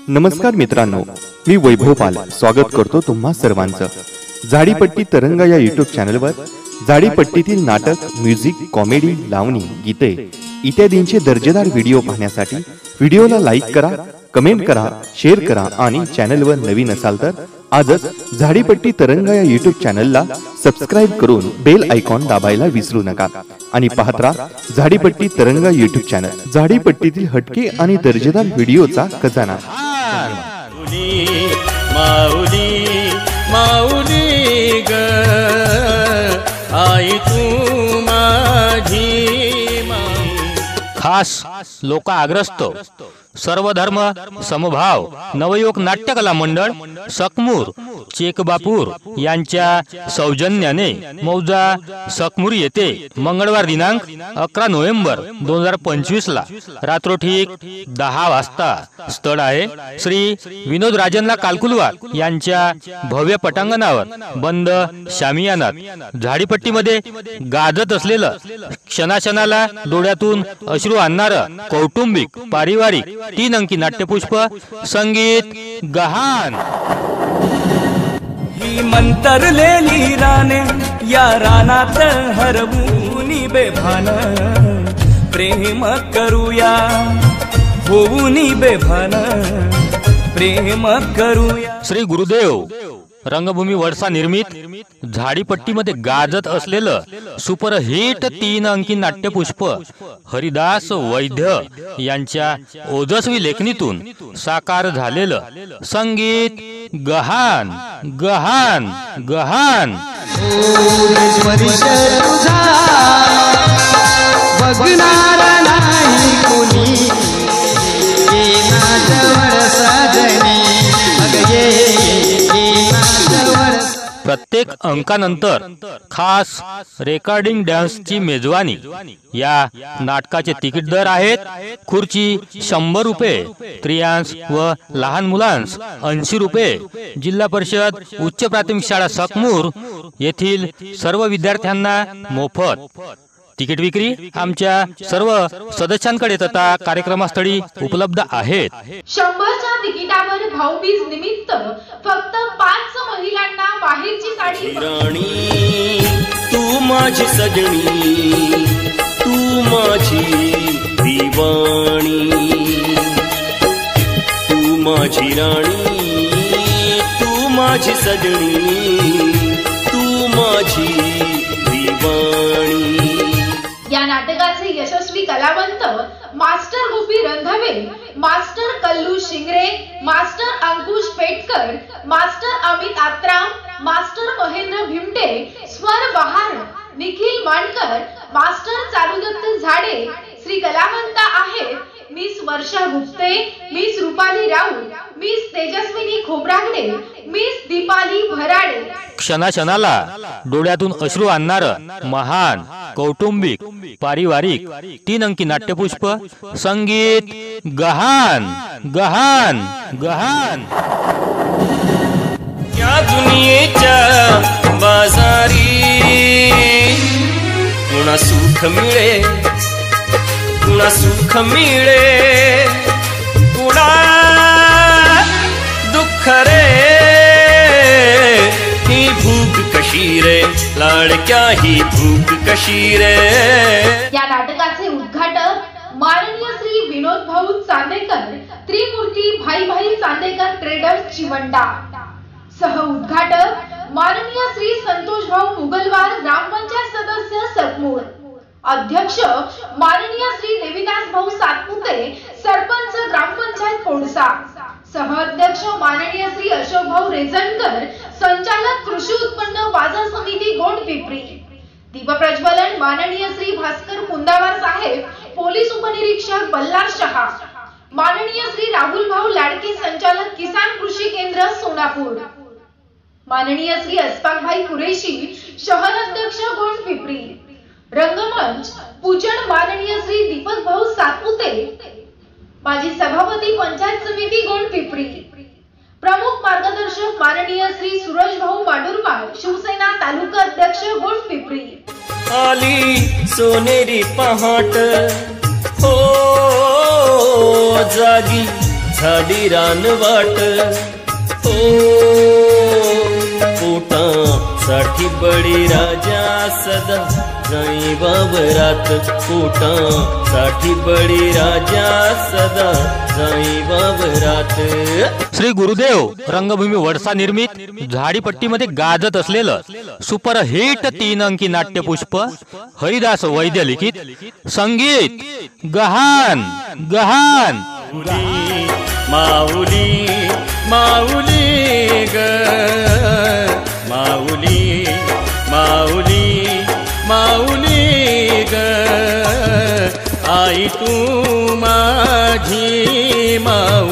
नमस्कार मित्रांनो, मी वैभव पाल स्वागत करतो तुम्हा सर्वांचं झाडीपट्टी तरंगा या यूट्यूब चॅनलवर। झाडीपट्टीतील नाटक, म्युझिक, कॉमेडी, लावणी, गीते इत्यादींचे दर्जेदार व्हिडिओ पाहण्यासाठी व्हिडिओला लाईक करा, कमेंट करा, शेअर करा आणि चॅनलवर नवीन असाल तर आजच झाडीपट्टी तरंगा या यूट्यूब चॅनलला सबस्क्राइब करून बेल आयकॉन दाबायला विसरू नका आणि पाहत राहा झाडीपट्टी तरंगा यूट्यूब चॅनल। झाडीपट्टीतील हटके आणि दर्जेदार व्हिडिओचा खजाना। माऊली माऊली ग आई तू माझी खास लोकाग्रस्त सर्वधर्म समभाव नवयुवक नाट्यकला मंडळ सकमूर चेकबापूर यांच्या सौजन्याने मौजा सकमूर येथे मंगळवार दिनांक 11 नोव्हेंबर 2025 ला रात्रोठीक 10 वाजता स्थळ आहे श्री विनोद राजनला कालकुलवार यांच्या भव्य पटांगणावर बंद शामियानात झाडीपट्टीमध्ये गाजत असलेलं क्षणाक्षणाला डोळ्यातून अश्रू आणणारं कौटुंबिक पारिवारिक 3 अंकी नाट्यपुष्प संगीत गहान। ही मंतरलेली राने या रानात हरवूनी बेभान प्रेम करूया, होऊनी बेभान प्रेम करूया। श्री गुरुदेव रंगभूमी वडसा निर्मित झाडीपट्टीमध्ये गाजत असलेलं सुपरहिट 3 अंकी नाट्यपुष्प हरिदास वैद्य यांच्या ओजस्वी लेखणीतून साकार झालेलं संगीत गहान गहान गहान। प्रत्येक अंकानंतर खास रेकॉर्डिंग डान्सची मेजवानी। या नाटकाचे तिकीट दर आहेत खुर्ची 100 रुपये, स्त्रियांस व लहान मुलांस 80 रुपये। जिल्हा परिषद उच्च प्राथमिक शाळा सकमूर येथील सर्व विद्यार्थ्यांना मोफत। तिकीट विक्री आमच्या सर्व सदस्यांकडे तथा कार्यक्रमस्थळी उपलब्ध आहेत। 100च्या तिकिटावर भाऊबीज निमित्त फक्त 5 महिलांना बाहेरची साडी। राणी तू माझी सजनी, तू माझी दिवाणी, तू माझी राणी, तू माझी सजनी, तू माझी दिवाणी। या नाटकाचे यशस्वी कलावंत मास्टर गोपी रंधावे, मास्टर कल्लू शिंगरे, मास्टर अंकुश पेटकर, मास्टर अमित आत्राम, मास्टर महेंद्र भिमटे, स्वर बहार निखिल मानकर, मास्टर चारुदत्त झाडे। श्री कलावंत आहेत miss Varsha Gupte, miss Rupali Raut, miss Tejaswini Khobragade, miss Deepali Bharade. क्षणाक्षणाला डोळ्यातून अश्रू आणणारं महान कौटुंबिक पारिवारिक 3 अंकी नाट्यपुष्प संगीत गहान गहान गहान। या दुनियेच्या बाजारी कुणा सुख मिळे, कुणा सुख मिळे, कुणा दुःख रे। ही भूक कशी रे लाडक्या, ही भूक कशी रे। या नाटकाचे उद्घाटक माननीय श्री विनोद भाऊ चांदेकर, त्रिमूर्ती भाई भाई चांदेकर ट्रेडर्स चिवंडा। सह उद्घाटक माननीय श्री संतोष भाऊ मुगलवार, ग्रामपंचायत सदस्य सकमूर। अध्यक्ष माननीय श्री देवीदास भाऊ सातपुते, सरपंच ग्रामपंचायत पोडसा। सह अध्यक्ष माननीय श्री अशोक भाऊ रेजनकर, संचालक कृषी उत्पन्न बाजार समिती गोंडपिपरी। दीप प्रज्वलन माननीय श्री भास्कर कुंदावार साहेब, पोलीस उपनिरीक्षक बल्लार शहा। माननीय श्री राहुल भाऊ लाडके, संचालक किसान कृषी केंद्र सोनापूर। माननीय श्री अस्फाक भाई कुरेशी, शहर अध्यक्ष गोंडपिपरी। रंगमंच पूजन माननीय श्री दीपक भाऊ सातपुते, माजी सभापती पंचायत समिती गोंडपिपरी। प्रमुख मार्गदर्शक माननीय श्री सूरज भाऊ माडुरमाळ, शिवसेना तालुका अध्यक्ष गोंडपिपरी। आली सोनेरी पहाट हो जागी झाली रानवाट ओ पोटा साठी बळी राजा सदा जाई वावरात पोटा साठी बळी राजा सदा जाई वावरात. श्री गुरुदेव रंगभूमी वडसा निर्मित झाडीपट्टीमध्ये गाजत असलेलं सुपरहिट 3 अंकी नाट्यपुष्प हरिदास वैद्य लिखित, संगीत गहान गहान. माऊली माऊली ग माऊली माऊली माऊली ग आई तू माझी माऊली.